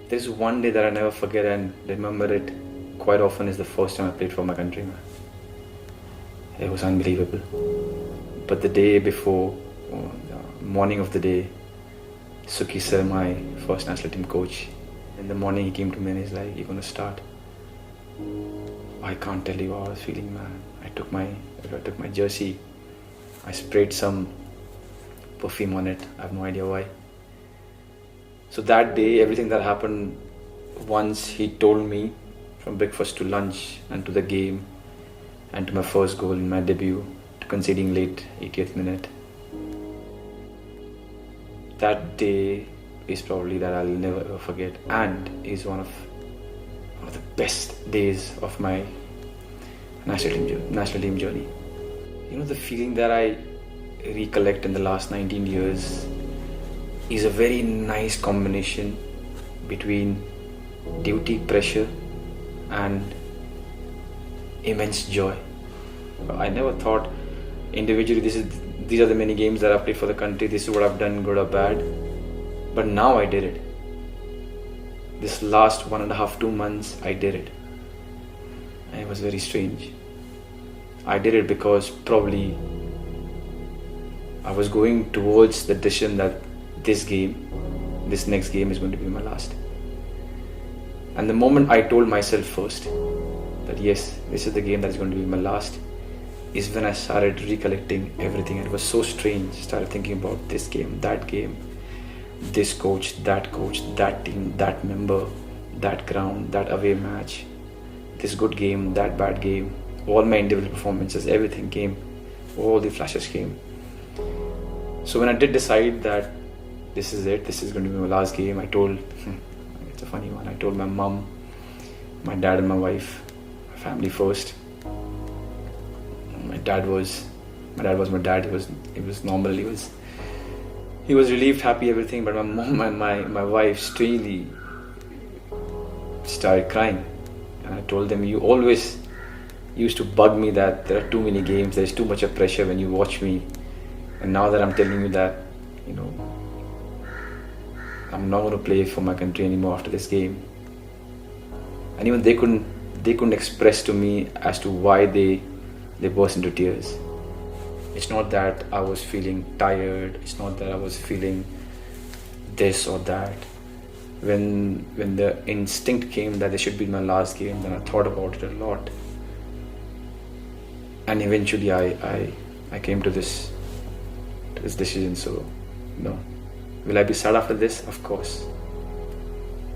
There's one day that I never forget and remember it quite often is the first time I played for my country, man. It was unbelievable. But the day before, the morning of the day, Suki sir, my first national team coach, in the morning he came to me and he's like, "You're gonna start." I can't tell you how I was feeling, man. I took my jersey, I sprayed some perfume on it. I have no idea why. So that day, everything that happened, once he told me from breakfast to lunch and to the game and to my first goal in my debut, to conceding late 80th minute. That day is probably that I'll never ever forget, and is one of the best days of my national team journey. You know, the feeling that I recollect in the last 19 years is a very nice combination between duty, pressure and immense joy. I never thought individually these are the many games that I've played for the country, this is what I've done, good or bad. But now I did it. This last 1.5, 2 months, I did it. And it was very strange. I did it because probably I was going towards the decision that this next game is going to be my last. And the moment I told myself first that yes, this is the game that is going to be my last, is when I started recollecting everything. And it was so strange. Started thinking about this game, this coach, that team, that member, that ground, that away match, this good game, that bad game, all my individual performances, everything came, all the flashes came. So when I did decide that this is it, this is going to be my last game, I told, it's a funny one, I told my mom, my dad and my wife, my family first. My dad was my dad. He was normal. He was relieved, happy, everything. But my mom and my wife strangely started crying. And I told them, you always used to bug me that there are too many games, there's too much of pressure when you watch me. And now that I'm telling you that, I'm not going to play for my country anymore after this game. And even they couldn't express to me as to why they burst into tears. It's not that I was feeling tired, it's not that I was feeling this or that. When the instinct came that this should be my last game, then I thought about it a lot. And eventually I came to this decision. So no. Will I be sad after this? Of course.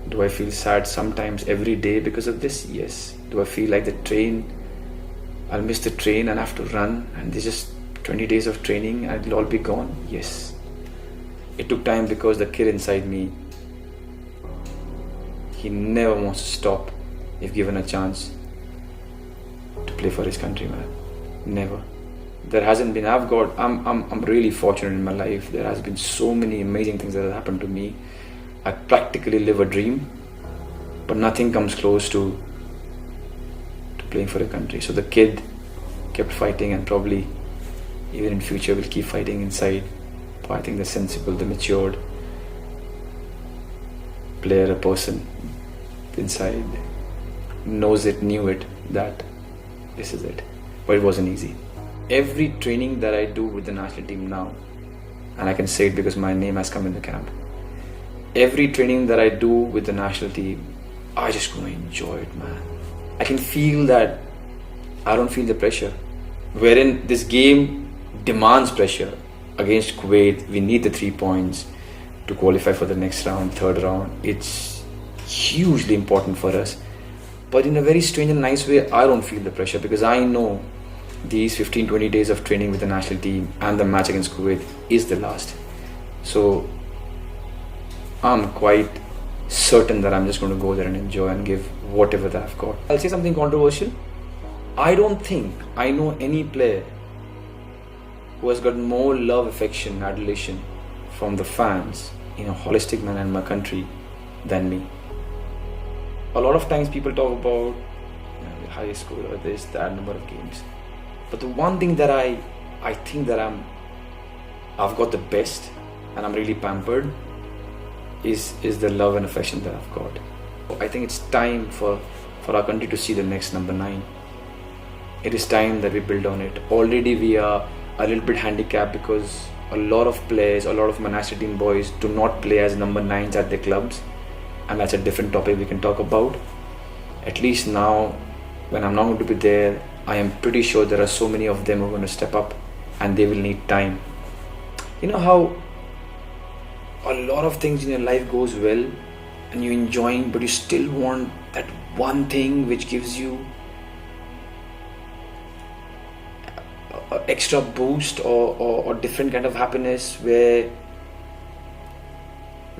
Do I feel sad sometimes every day because of this? Yes. Do I feel like I'll miss the train and have to run and there's just 20 days of training and it'll all be gone? Yes. It took time because the kid inside me, he never wants to stop if given a chance to play for his country, man. Never. There hasn't been, I'm really fortunate in my life. There has been so many amazing things that have happened to me. I practically live a dream, but nothing comes close to playing for a country. So the kid kept fighting and probably even in future will keep fighting inside. But I think the sensible, the matured player, a person inside knew it that this is it. But it wasn't easy. Every training that I do with the national team now, and I can say it because my name has come in the camp, every training that I do with the national team, I just go enjoy it, man. I can feel that I don't feel the pressure. Wherein this game demands pressure. Against Kuwait, we need the 3 points to qualify for the next round, third round. It's hugely important for us. But in a very strange and nice way, I don't feel the pressure because I know these 15-20 days of training with the national team and the match against Kuwait is the last. So I'm quite certain that I'm just going to go there and enjoy and give whatever that I've got. I'll say something controversial. I don't think I know any player who has got more love, affection, adulation from the fans in a holistic manner in my country than me. A lot of times people talk about the highest score or this, that number of games. But the one thing that I think that I've got the best and I'm really pampered is the love and affection that I've got. I think it's time for our country to see the next number 9. It is time that we build on it. Already we are a little bit handicapped because a lot of players, a lot of my national team boys do not play as number 9s at their clubs, and that's a different topic we can talk about. At least now, when I'm not going to be there, I am pretty sure there are so many of them who are going to step up, and they will need time. You know how a lot of things in your life goes well and you're enjoying, but you still want that one thing which gives you a extra boost or different kind of happiness, where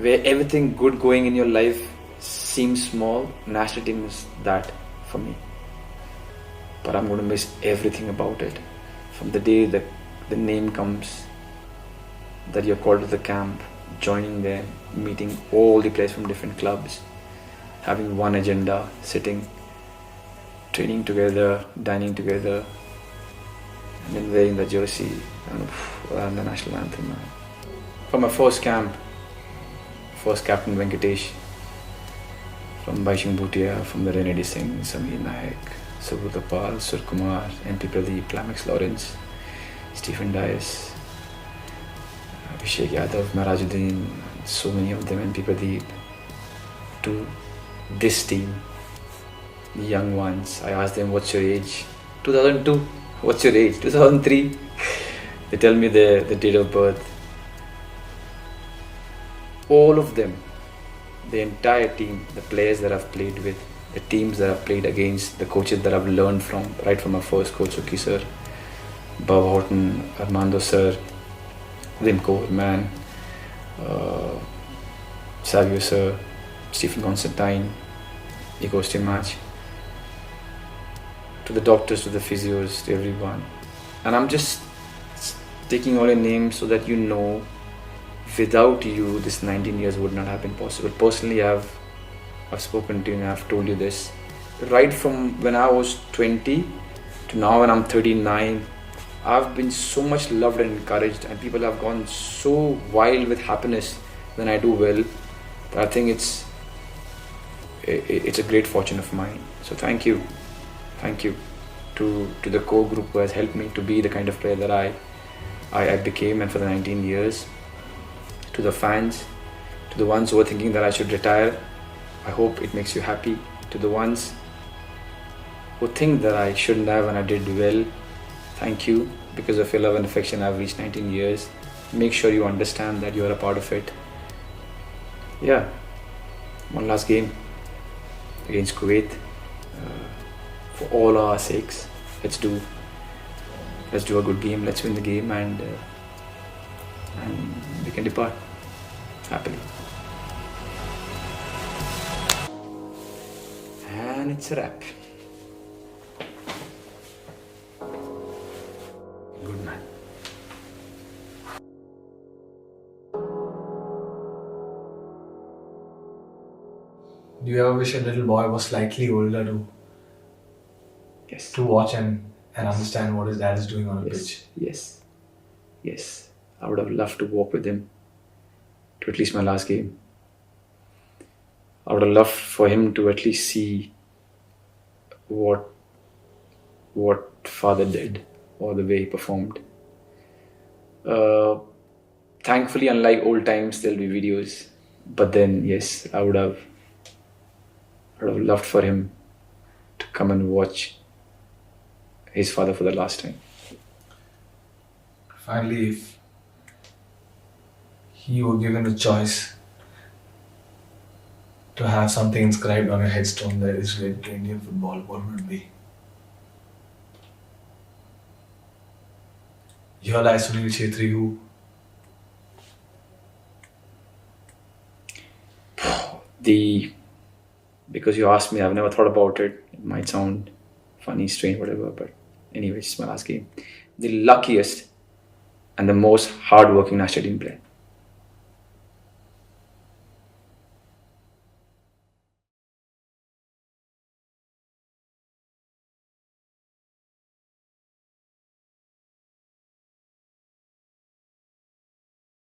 everything good going in your life seems small. National team is that for me, but I'm going to miss everything about it. From the day the name comes, that you're called to the camp, joining there, meeting all the players from different clubs, having one agenda, sitting, training together, dining together, and then wearing the jersey and the national anthem. From my first camp, first captain Venkatesh, from Baishing Bhutia, from the Renedy Singh, Samir Naik, Subhutapal, Surkumar, MP Pradeep, Lamex Lawrence, Stephen Dias, Abhishek Yadav, Marajuddin, so many of them, MP Pradeep, to this team, the young ones. I asked them, what's your age? 2002. What's your age? 2003. They tell me the date of birth. All of them, the entire team, the players that I've played with, the teams that I've played against, the coaches that I've learned from, right from my first coach, Suki sir, Bob Horton, Armando sir, Wim Koverman, Savio sir, Stephen Constantine, Igor Stimac, to the doctors, to the physios, to everyone. And I'm just taking all your names so that you know, without you, this 19 years would not have been possible. Personally, I've spoken to you and I've told you this. Right from when I was 20 to now when I'm 39, I've been so much loved and encouraged, and people have gone so wild with happiness when I do well, that I think it's a great fortune of mine. So thank you to the core group who has helped me to be the kind of player that I became, and for the 19 years. To the fans, to the ones who are thinking that I should retire, I hope it makes you happy. To the ones who think that I shouldn't have and I did well, thank you. Because of your love and affection, I've reached 19 years. Make sure you understand that you're a part of it. Yeah, one last game against Kuwait. For all our sakes, let's do a good game. Let's win the game, and we can depart happily. And it's a wrap. Good man. Do you ever wish a little boy was slightly older Yes. to watch and understand what his dad is doing on a pitch? Yes. I would have loved to walk with him to at least my last game. I would have loved for him to at least see what father did, or the way he performed. Thankfully, unlike old times, there'll be videos. But then, yes, I would have loved for him to come and watch his father for the last time. Finally, if you were given a choice to have something inscribed on your headstone that is related to Indian football, what would it be? Here lies Sunil Chhetri, who because you asked me, I've never thought about it. It might sound funny, strange, whatever, but anyway, it's my last game. The luckiest and the most hard-working national team player.